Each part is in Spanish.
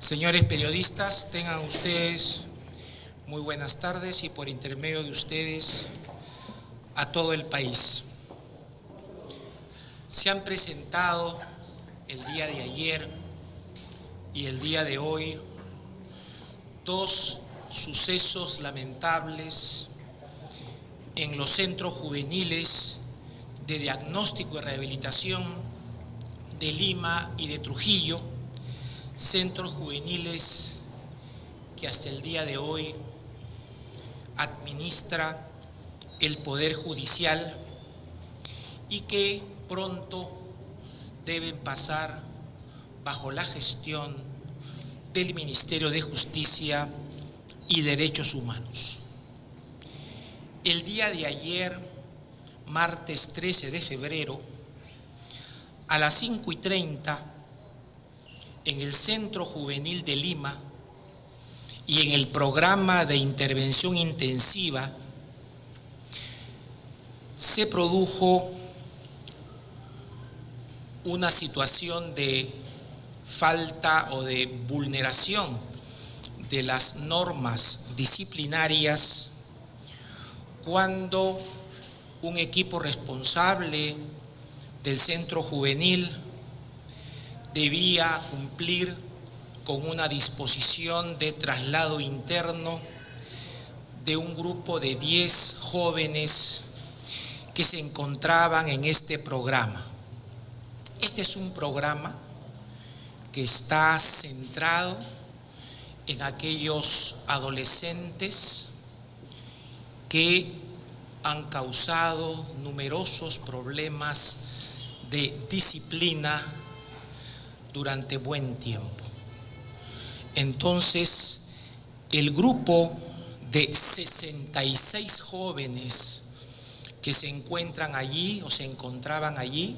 Señores periodistas, tengan ustedes muy buenas tardes y por intermedio de ustedes a todo el país. Se han presentado el día de ayer y el día de hoy dos sucesos lamentables en los centros juveniles de diagnóstico y rehabilitación de Lima y de Trujillo, centros juveniles que hasta el día de hoy administra el Poder Judicial y que pronto deben pasar bajo la gestión del Ministerio de Justicia y Derechos Humanos. El día de ayer, martes 13 de febrero, a las 5:30, en el Centro Juvenil de Lima y en el programa de intervención intensiva, se produjo una situación de falta o de vulneración de las normas disciplinarias cuando un equipo responsable del centro juvenil debía cumplir con una disposición de traslado interno de un grupo de 10 jóvenes que se encontraban en este programa. Este es un programa que está centrado en aquellos adolescentes que han causado numerosos problemas de disciplina durante buen tiempo. Entonces, el grupo de 66 jóvenes que se encuentran allí o se encontraban allí,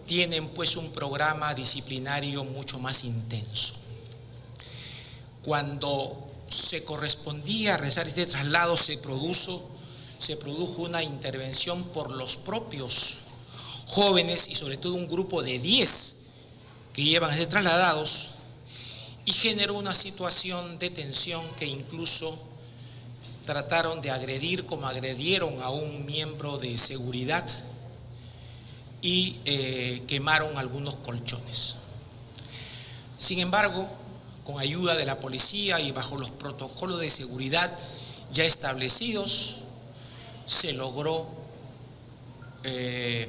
tienen pues un programa disciplinario mucho más intenso. Cuando se correspondía a realizar este traslado, se produjo una intervención por los propios jóvenes y sobre todo un grupo de 10 que llevan a ser trasladados, y generó una situación de tensión que incluso trataron de agredir, como agredieron a un miembro de seguridad, y quemaron algunos colchones. Sin embargo, con ayuda de la policía y bajo los protocolos de seguridad ya establecidos, se logró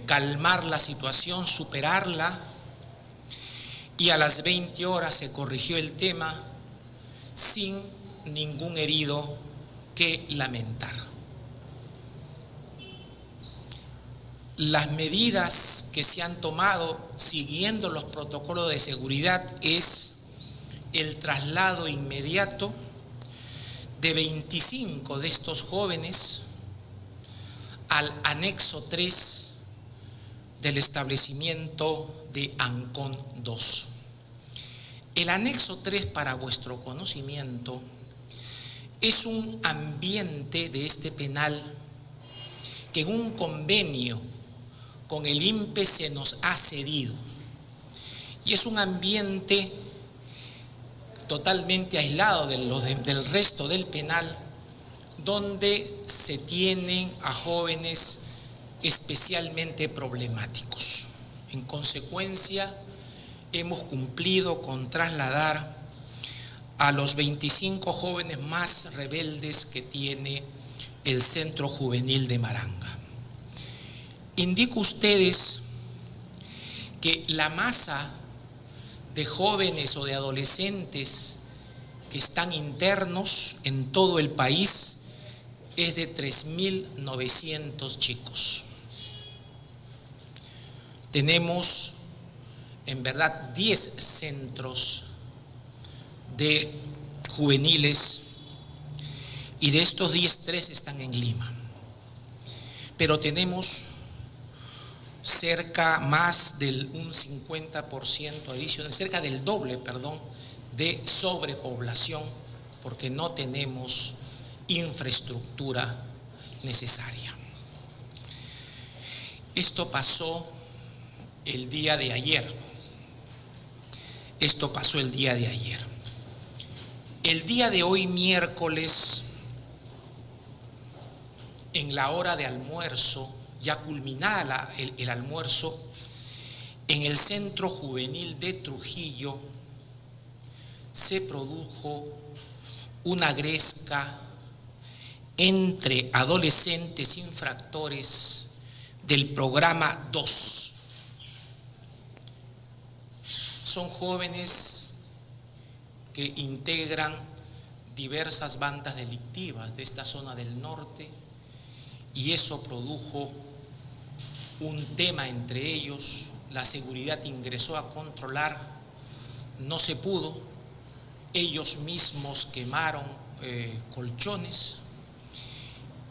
calmar la situación, superarla, y a las 20 horas se corrigió el tema sin ningún herido que lamentar. Las medidas que se han tomado siguiendo los protocolos de seguridad es el traslado inmediato de 25 de estos jóvenes al anexo 3 del establecimiento de Ancón 2. El anexo 3, para vuestro conocimiento, es un ambiente de este penal que en un convenio con el INPE se nos ha cedido, y es un ambiente totalmente aislado del resto del penal, donde se tienen a jóvenes especialmente problemáticos. En consecuencia, hemos cumplido con trasladar a los 25 jóvenes más rebeldes que tiene el Centro Juvenil de Maranga. Indico a ustedes que la masa de jóvenes o de adolescentes que están internos en todo el país es de 3.900 chicos. Tenemos en verdad 10 centros de juveniles, y de estos 10, 3 están en Lima. Pero tenemos más del un 50% adicional, cerca del doble, de sobrepoblación, porque no tenemos infraestructura necesaria. Esto pasó el día de ayer. El día de hoy, miércoles, en la hora de almuerzo, ya culminada el almuerzo, en el Centro Juvenil de Trujillo se produjo una gresca entre adolescentes infractores del programa 2. Son jóvenes que integran diversas bandas delictivas de esta zona del norte, y eso produjo un tema entre ellos. La seguridad ingresó a controlar, no se pudo, ellos mismos quemaron colchones,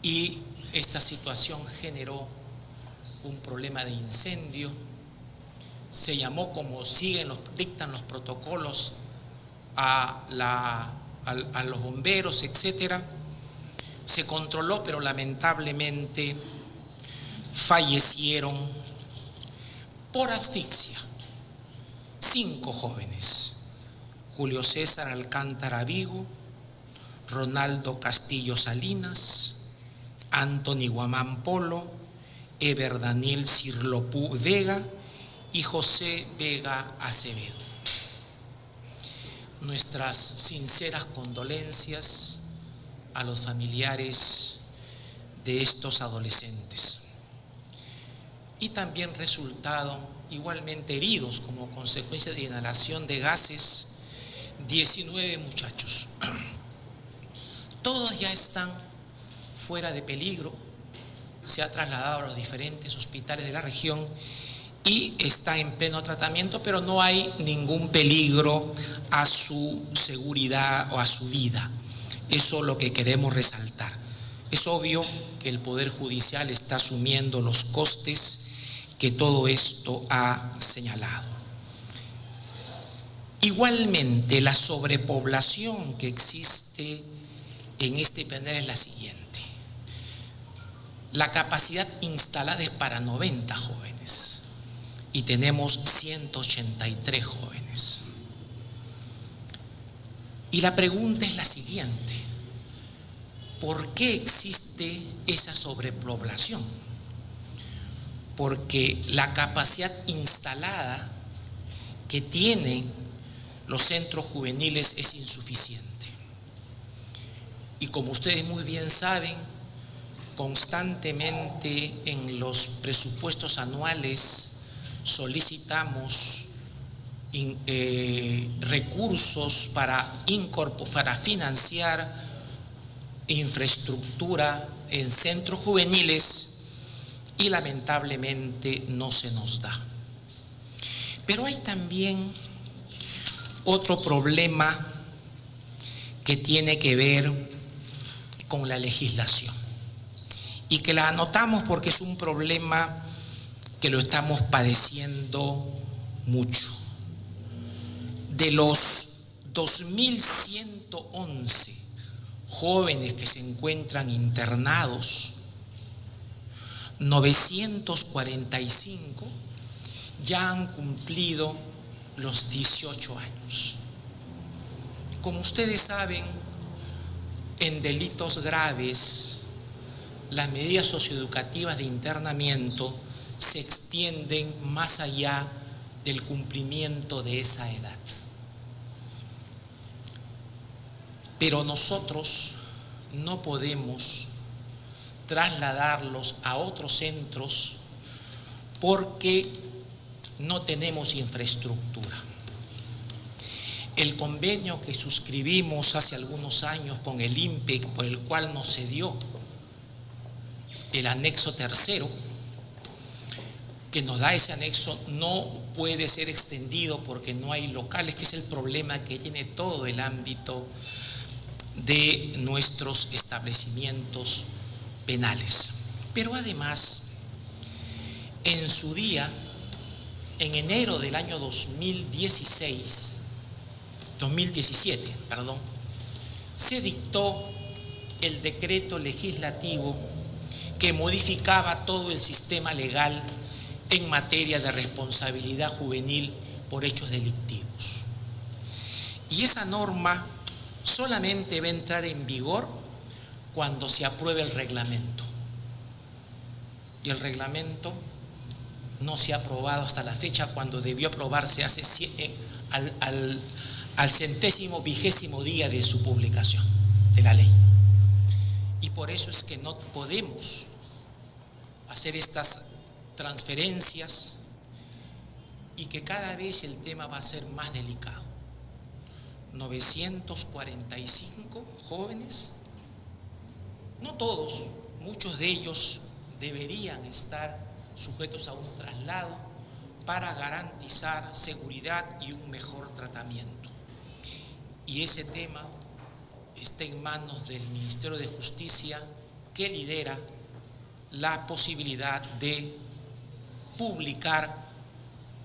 y esta situación generó un problema de incendio. Se llamó, como dictan los protocolos, a los bomberos, etcétera. Se controló, pero lamentablemente fallecieron por asfixia 5 jóvenes: Julio César Alcántara Vigo, Ronaldo Castillo Salinas, Anthony Guamán Polo, Eber Daniel Cirlopú Vega y José Vega Acevedo. Nuestras sinceras condolencias a los familiares de estos adolescentes. Y también resultaron igualmente heridos como consecuencia de inhalación de gases 19 muchachos. Todos ya están fuera de peligro, se ha trasladado a los diferentes hospitales de la región y está en pleno tratamiento, pero no hay ningún peligro a su seguridad o a su vida. Eso es lo que queremos resaltar. Es obvio que el Poder Judicial está asumiendo los costes que todo esto ha señalado. Igualmente, la sobrepoblación que existe en este penal es la siguiente. La capacidad instalada es para 90 jóvenes y tenemos 183 jóvenes. Y la pregunta es la siguiente: ¿por qué existe esa sobrepoblación? Porque la capacidad instalada que tienen los centros juveniles es insuficiente. Y como ustedes muy bien saben, constantemente en los presupuestos anuales solicitamos recursos para financiar infraestructura en centros juveniles, y lamentablemente no se nos da. Pero hay también otro problema que tiene que ver con la legislación, y que la anotamos porque es un problema que lo estamos padeciendo mucho. De los 2.111 jóvenes que se encuentran internados, 945 ya han cumplido los 18 años. Como ustedes saben, en delitos graves, las medidas socioeducativas de internamiento se extienden más allá del cumplimiento de esa edad. Pero nosotros no podemos trasladarlos a otros centros porque no tenemos infraestructura. El convenio que suscribimos hace algunos años con el INPE, por el cual nos cedió el anexo tercero, que nos da ese anexo, no puede ser extendido porque no hay locales, que es el problema que tiene todo el ámbito de nuestros establecimientos penales. Pero además, en su día, en enero del año 2017, se dictó el decreto legislativo que modificaba todo el sistema legal en materia de responsabilidad juvenil por hechos delictivos. Y esa norma solamente va a entrar en vigor cuando se apruebe el reglamento. Y el reglamento no se ha aprobado hasta la fecha, cuando debió aprobarse al 120º día de su publicación de la ley. Y por eso es que no podemos hacer estas transferencias, y que cada vez el tema va a ser más delicado. 945 jóvenes, no todos, muchos de ellos deberían estar sujetos a un traslado para garantizar seguridad y un mejor tratamiento. Y ese tema está en manos del Ministerio de Justicia, que lidera la posibilidad de publicar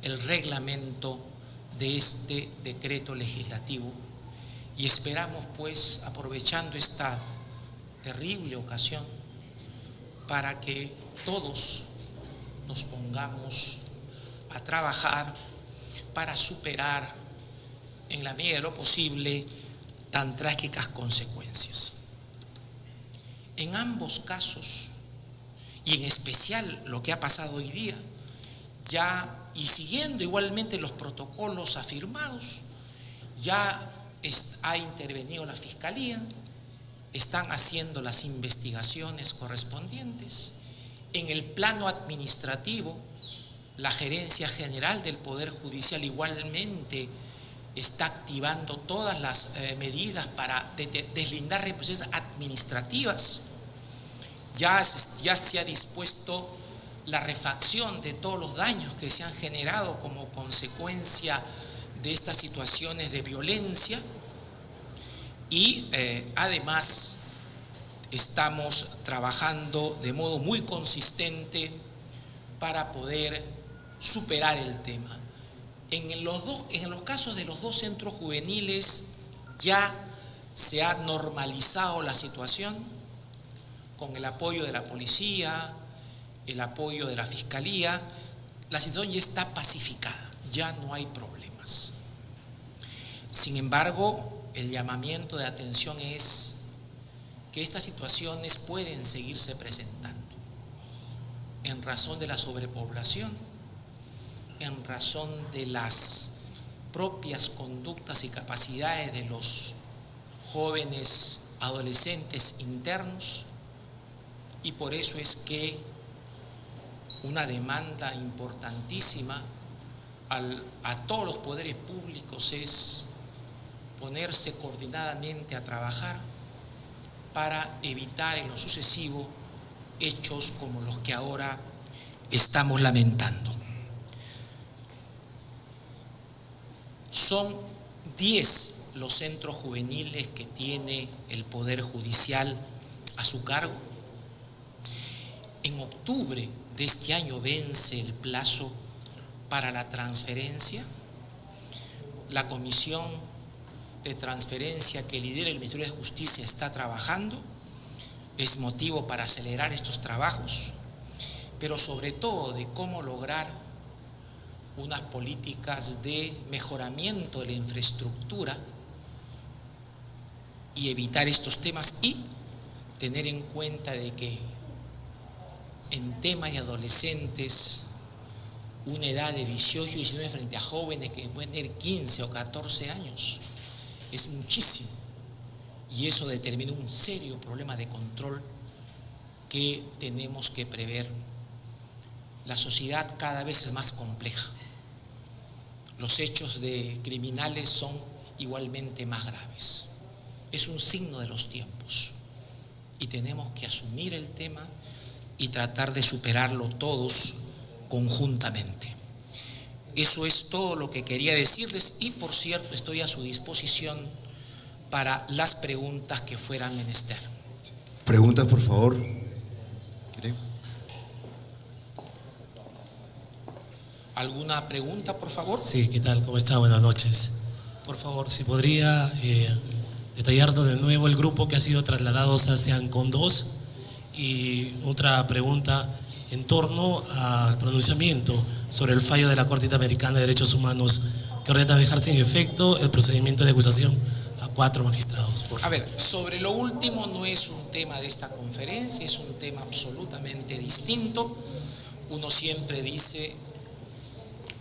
el reglamento de este decreto legislativo, y esperamos pues, aprovechando esta terrible ocasión, para que todos nos pongamos a trabajar para superar en la medida de lo posible tan trágicas consecuencias. En ambos casos, y en especial lo que ha pasado hoy día, ya y siguiendo igualmente los protocolos afirmados, ya ha intervenido la Fiscalía, están haciendo las investigaciones correspondientes. En el plano administrativo, la Gerencia General del Poder Judicial igualmente está activando todas las medidas para deslindar responsabilidades administrativas. Ya se ha dispuesto la refacción de todos los daños que se han generado como consecuencia de estas situaciones de violencia, y además estamos trabajando de modo muy consistente para poder superar el tema. En los casos de los dos centros juveniles ya se ha normalizado la situación con el apoyo de la policía, el apoyo de la Fiscalía. La situación ya está pacificada, ya no hay problemas. Sin embargo, el llamamiento de atención es que estas situaciones pueden seguirse presentando en razón de la sobrepoblación, en razón de las propias conductas y capacidades de los jóvenes adolescentes internos, y por eso es que una demanda importantísima a todos los poderes públicos es ponerse coordinadamente a trabajar para evitar en lo sucesivo hechos como los que ahora estamos lamentando. Son 10 los centros juveniles que tiene el Poder Judicial a su cargo. En octubre de este año vence el plazo para la transferencia. La comisión de transferencia que lidera el Ministerio de Justicia está trabajando. Es motivo para acelerar estos trabajos, pero sobre todo de cómo lograr unas políticas de mejoramiento de la infraestructura y evitar estos temas, y tener en cuenta de que en temas de adolescentes, una edad de 18 y 19 frente a jóvenes que pueden tener 15 o 14 años, es muchísimo, y eso determina un serio problema de control que tenemos que prever. La sociedad cada vez es más compleja. Los hechos de criminales son igualmente más graves. Es un signo de los tiempos, y tenemos que asumir el tema y tratar de superarlo todos conjuntamente. Eso es todo lo que quería decirles, y por cierto estoy a su disposición para las preguntas que fueran menester. Preguntas, por favor. ¿Alguna pregunta, por favor? Sí, ¿qué tal? ¿Cómo está? Buenas noches. Por favor, si podría detallarnos de nuevo el grupo que ha sido trasladado hacia Ancón 2. Y otra pregunta en torno al pronunciamiento sobre el fallo de la Corte Interamericana de Derechos Humanos, que ordena dejar sin efecto el procedimiento de acusación a 4 magistrados. últimos, por A favor. ver, sobre lo último no es un tema de esta conferencia, es un tema absolutamente distinto. Uno siempre dice,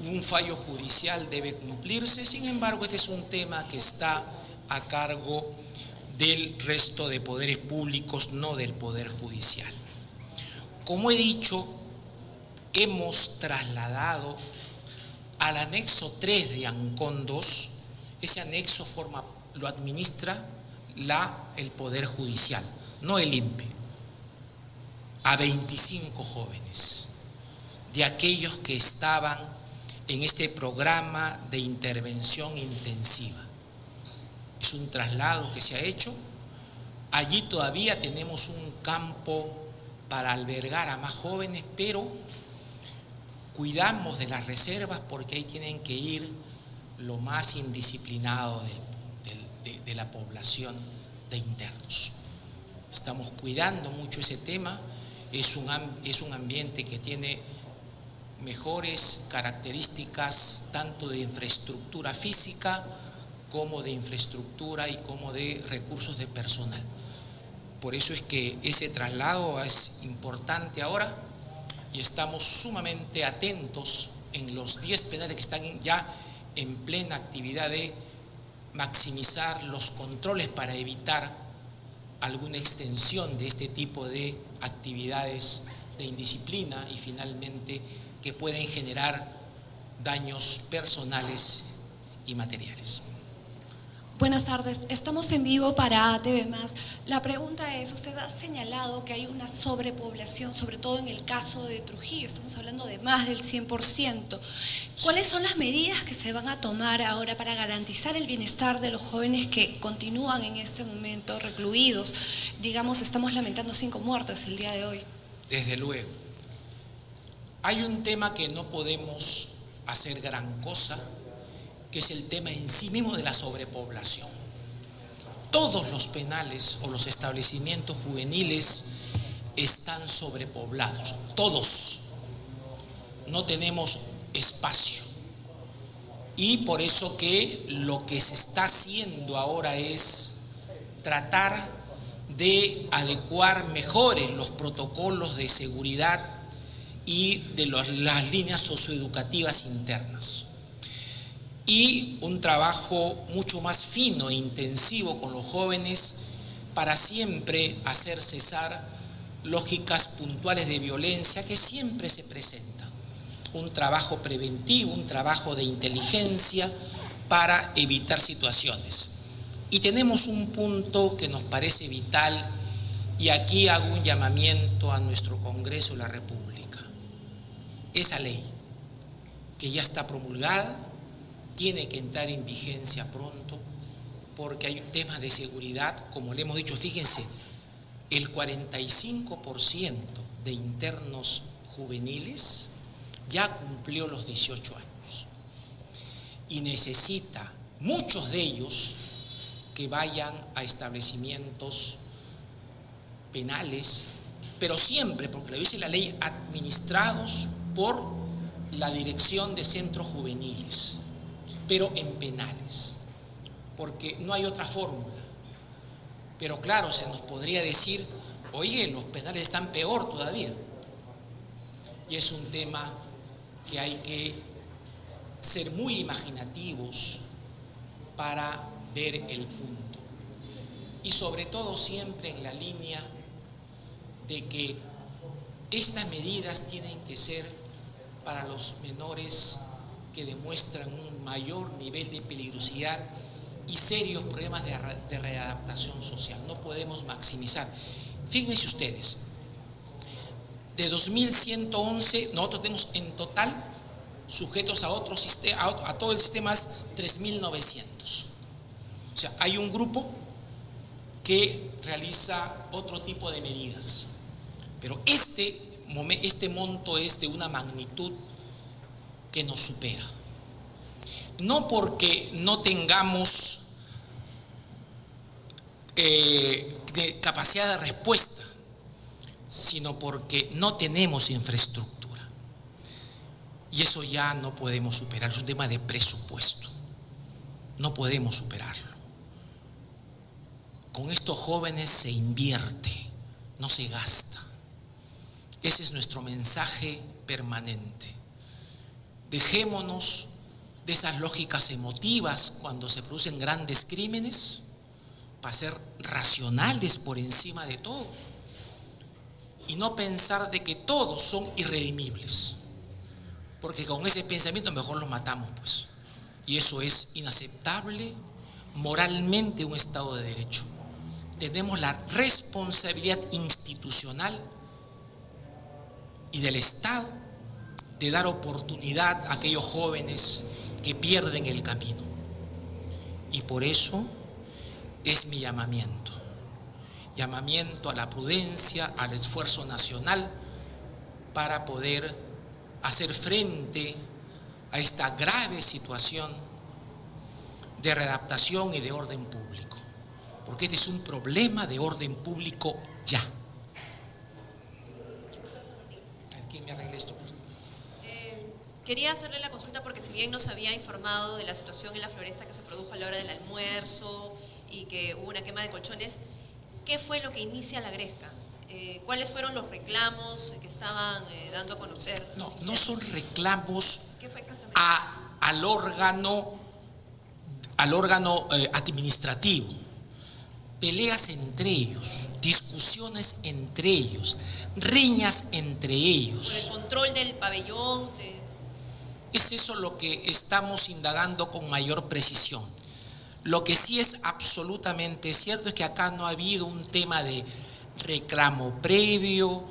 un fallo judicial debe cumplirse, sin embargo, este es un tema que está a cargo del resto de poderes públicos, no del Poder Judicial. Como he dicho, hemos trasladado al anexo 3 de Ancón 2, ese anexo lo administra el Poder Judicial, no el INPE, a 25 jóvenes, de aquellos que estaban en este programa de intervención intensiva. Es un traslado que se ha hecho. Allí todavía tenemos un campo para albergar a más jóvenes, pero cuidamos de las reservas porque ahí tienen que ir lo más indisciplinado de la población de internos. Estamos cuidando mucho ese tema. Es un ambiente que tiene mejores características tanto de infraestructura física como de infraestructura y como de recursos de personal. Por eso es que ese traslado es importante ahora y estamos sumamente atentos en los 10 penales que están ya en plena actividad de maximizar los controles para evitar alguna extensión de este tipo de actividades de indisciplina y finalmente que pueden generar daños personales y materiales. Buenas tardes, estamos en vivo para ATV+. La pregunta es, usted ha señalado que hay una sobrepoblación, sobre todo en el caso de Trujillo, estamos hablando de más del 100%. ¿Cuáles son las medidas que se van a tomar ahora para garantizar el bienestar de los jóvenes que continúan en este momento recluidos? Digamos, estamos lamentando 5 muertes el día de hoy. Desde luego. Hay un tema que no podemos hacer gran cosa, que es el tema en sí mismo de la sobrepoblación. Todos los penales o los establecimientos juveniles están sobrepoblados, todos. No tenemos espacio. Y por eso que lo que se está haciendo ahora es tratar de adecuar mejores los protocolos de seguridad y de las líneas socioeducativas internas. Y un trabajo mucho más fino e intensivo con los jóvenes para siempre hacer cesar lógicas puntuales de violencia que siempre se presentan. Un trabajo preventivo, un trabajo de inteligencia para evitar situaciones. Y tenemos un punto que nos parece vital y aquí hago un llamamiento a nuestro Congreso de la República. Esa ley que ya está promulgada tiene que entrar en vigencia pronto porque hay temas de seguridad, como le hemos dicho, fíjense, el 45% de internos juveniles ya cumplió los 18 años y necesita, muchos de ellos, que vayan a establecimientos penales, pero siempre, porque lo dice la ley, administrados por la Dirección de Centros Juveniles, pero en penales, porque no hay otra fórmula. Pero claro, se nos podría decir, oye, los penales están peor todavía. Y es un tema que hay que ser muy imaginativos para ver el punto. Y sobre todo siempre en la línea de que estas medidas tienen que ser para los menores que demuestran un mayor nivel de peligrosidad y serios problemas de readaptación social. No podemos maximizar. Fíjense ustedes, de 2.111, nosotros tenemos en total sujetos a todo el sistema 3.900. O sea, hay un grupo que realiza otro tipo de medidas. Pero este monto es de una magnitud que nos supera. No porque no tengamos capacidad de respuesta, sino porque no tenemos infraestructura. Y eso ya no podemos superar, es un tema de presupuesto. No podemos superarlo. con estos jóvenes se invierte, no se gasta. Ese es nuestro mensaje permanente. Dejémonos de esas lógicas emotivas cuando se producen grandes crímenes, para ser racionales por encima de todo y no pensar de que todos son irredimibles, porque con ese pensamiento mejor los matamos, pues, y eso es inaceptable moralmente en un Estado de Derecho. Tenemos la responsabilidad institucional y del Estado de dar oportunidad a aquellos jóvenes que pierden el camino, y por eso es mi llamamiento a la prudencia, al esfuerzo nacional para poder hacer frente a esta grave situación de readaptación y de orden público, porque este es un problema de orden público ya. ¿Quién me arregla esto? Quería hacerle la consulta porque si bien nos había informado de la situación en la floresta que se produjo a la hora del almuerzo y que hubo una quema de colchones, ¿qué fue lo que inicia la Gresca? ¿Cuáles fueron los reclamos que estaban dando a conocer? No son reclamos. ¿Qué fue exactamente? al órgano administrativo. Peleas entre ellos, discusiones entre ellos, riñas entre ellos. ¿Por el control del pabellón? Es eso lo que estamos indagando con mayor precisión. Lo que sí es absolutamente cierto es que acá no ha habido un tema de reclamo previo,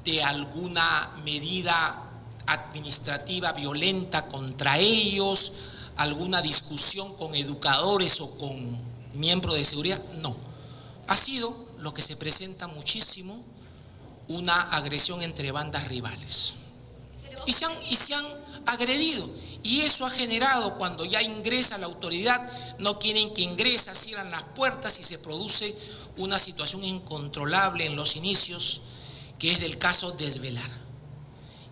de alguna medida administrativa violenta contra ellos, alguna discusión con educadores o con miembros de seguridad. No, ha sido lo que se presenta muchísimo, una agresión entre bandas rivales. Y se han agredido, y eso ha generado, cuando ya ingresa la autoridad, no quieren que ingrese, cierran las puertas y se produce una situación incontrolable en los inicios, que es del caso Desvelar.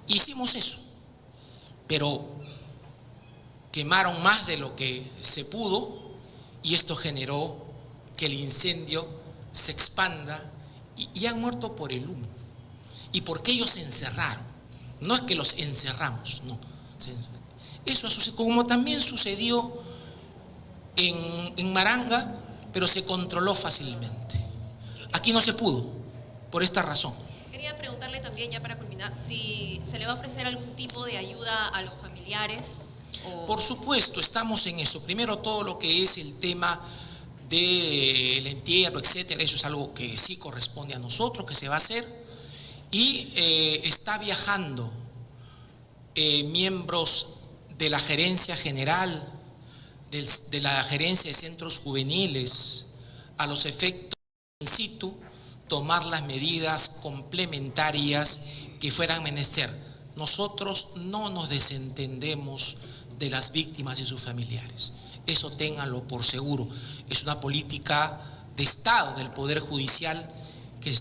Hicimos eso, pero quemaron más de lo que se pudo, y esto generó que el incendio se expanda, y han muerto por el humo, y porque ellos se encerraron. No es que los encerramos, no. Eso sucedió, como también sucedió en Maranga, pero se controló fácilmente. Aquí no se pudo, por esta razón. Quería preguntarle también, ya para culminar, si se le va a ofrecer algún tipo de ayuda a los familiares. Por supuesto, estamos en eso. Primero, todo lo que es el tema del entierro, etcétera, eso es algo que sí corresponde a nosotros, que se va a hacer. Y está viajando miembros de la gerencia general, de la gerencia de centros juveniles, a los efectos in situ, tomar las medidas complementarias que fueran menester. Nosotros no nos desentendemos de las víctimas y sus familiares, eso ténganlo por seguro. Es una política de Estado, del Poder Judicial, que se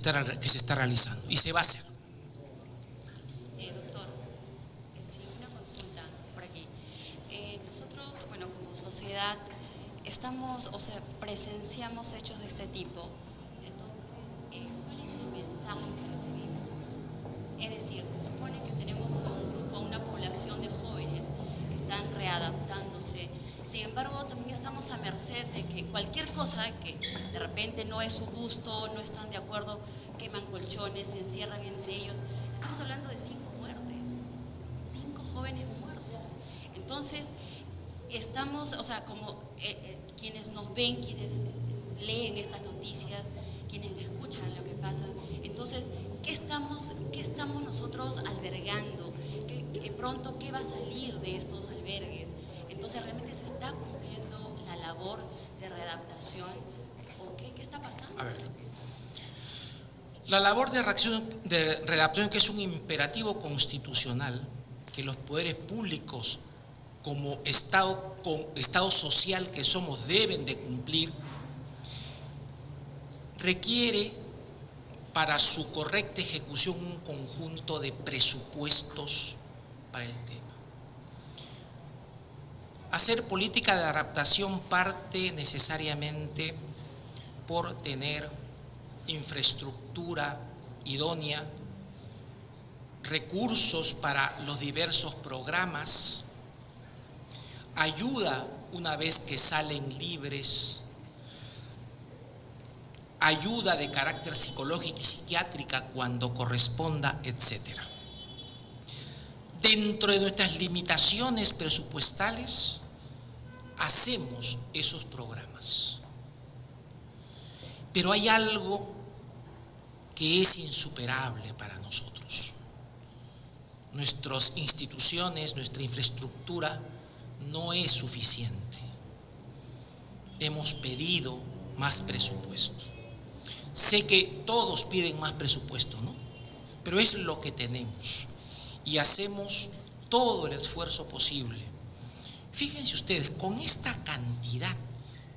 está realizando y se va a hacer. Doctor, sí, una consulta por aquí. Nosotros, bueno, como sociedad, presenciamos hechos de este tipo. Entonces, ¿cuál es el mensaje que recibimos? Es decir, se supone que tenemos a un grupo, a una población de jóvenes que están readaptándose. Sin embargo, también estamos a merced de que cualquier cosa que de repente no es su gusto, no están de acuerdo, queman colchones, se encierran entre ellos. Estamos hablando de 5 muertes, 5 jóvenes muertos. Entonces, estamos, como quienes nos ven, quienes leen estas noticias, quienes escuchan lo que pasa, entonces, ¿qué estamos nosotros albergando? Pronto, ¿qué va a salir de estos albergues? Entonces, ¿realmente se está cumpliendo la labor de readaptación? ¿O qué está pasando? A ver, la labor de readaptación, que es un imperativo constitucional que los poderes públicos, como Estado social que somos, deben de cumplir, requiere para su correcta ejecución un conjunto de presupuestos para el tema. Hacer política de adaptación parte necesariamente por tener infraestructura idónea, recursos para los diversos programas, ayuda una vez que salen libres, ayuda de carácter psicológico y psiquiátrica cuando corresponda, etc. Dentro de nuestras limitaciones presupuestales, hacemos esos programas. Pero hay algo que es insuperable para nosotros. Nuestras instituciones, nuestra infraestructura no es suficiente. Hemos pedido más presupuesto. Sé que todos piden más presupuesto, ¿no? Pero es lo que tenemos y hacemos todo el esfuerzo posible. Fíjense ustedes, con esta cantidad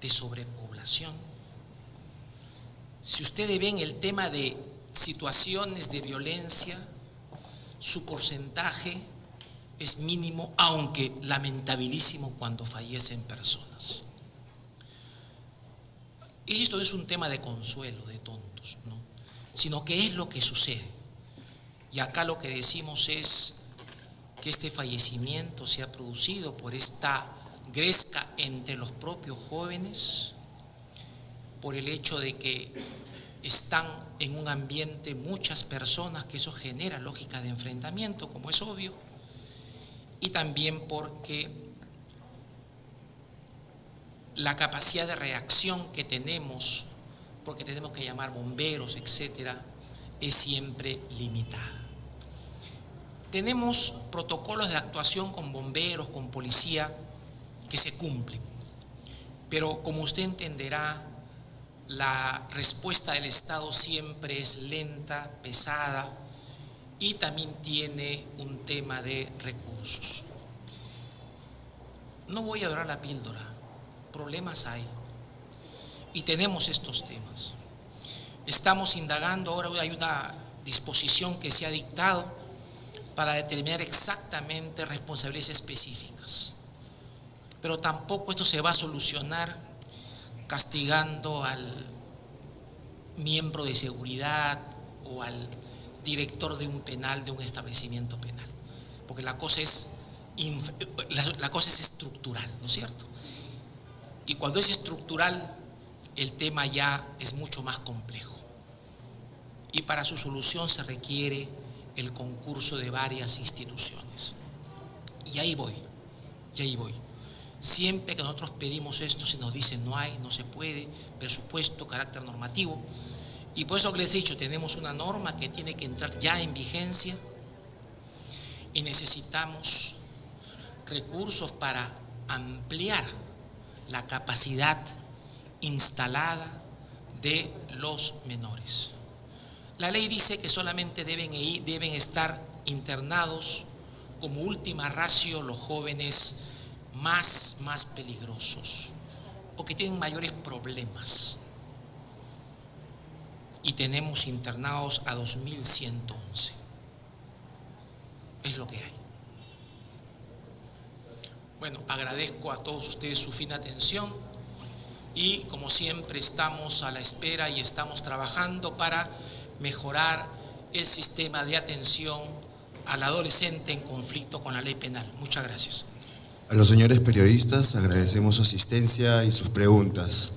de sobrepoblación, si ustedes ven el tema de situaciones de violencia, su porcentaje es mínimo, aunque lamentabilísimo cuando fallecen personas. Y esto no es un tema de consuelo, de tontos, ¿no? Sino que es lo que sucede. Y acá lo que decimos es que este fallecimiento se ha producido por esta gresca entre los propios jóvenes, por el hecho de que están en un ambiente muchas personas, que eso genera lógica de enfrentamiento, como es obvio, y también porque la capacidad de reacción que tenemos, porque tenemos que llamar bomberos, etcétera, es siempre limitada. Tenemos protocolos de actuación con bomberos, con policía, que se cumplen, pero como usted entenderá, la respuesta del Estado siempre es lenta, pesada, y también tiene un tema de recursos. No voy a dorar la píldora, problemas hay, y tenemos estos temas. Estamos indagando, ahora hay una disposición que se ha dictado para determinar exactamente responsabilidades específicas, pero tampoco esto se va a solucionar castigando al miembro de seguridad o al director de un penal, de un establecimiento penal, porque la cosa es estructural, ¿no es cierto? Y cuando es estructural, el tema ya es mucho más complejo, y para su solución se requiere el concurso de varias instituciones. Y ahí voy. Siempre que nosotros pedimos esto, se nos dice no hay, no se puede, presupuesto, carácter normativo. Y por eso que les he dicho, tenemos una norma que tiene que entrar ya en vigencia y necesitamos recursos para ampliar la capacidad instalada de los menores. La ley dice que solamente deben estar internados como última ratio los jóvenes más peligrosos o que tienen mayores problemas, y tenemos internados a 2.111. Es lo que hay. Bueno, agradezco a todos ustedes su fina atención y como siempre estamos a la espera y estamos trabajando para mejorar el sistema de atención al adolescente en conflicto con la ley penal. Muchas gracias. A los señores periodistas agradecemos su asistencia y sus preguntas.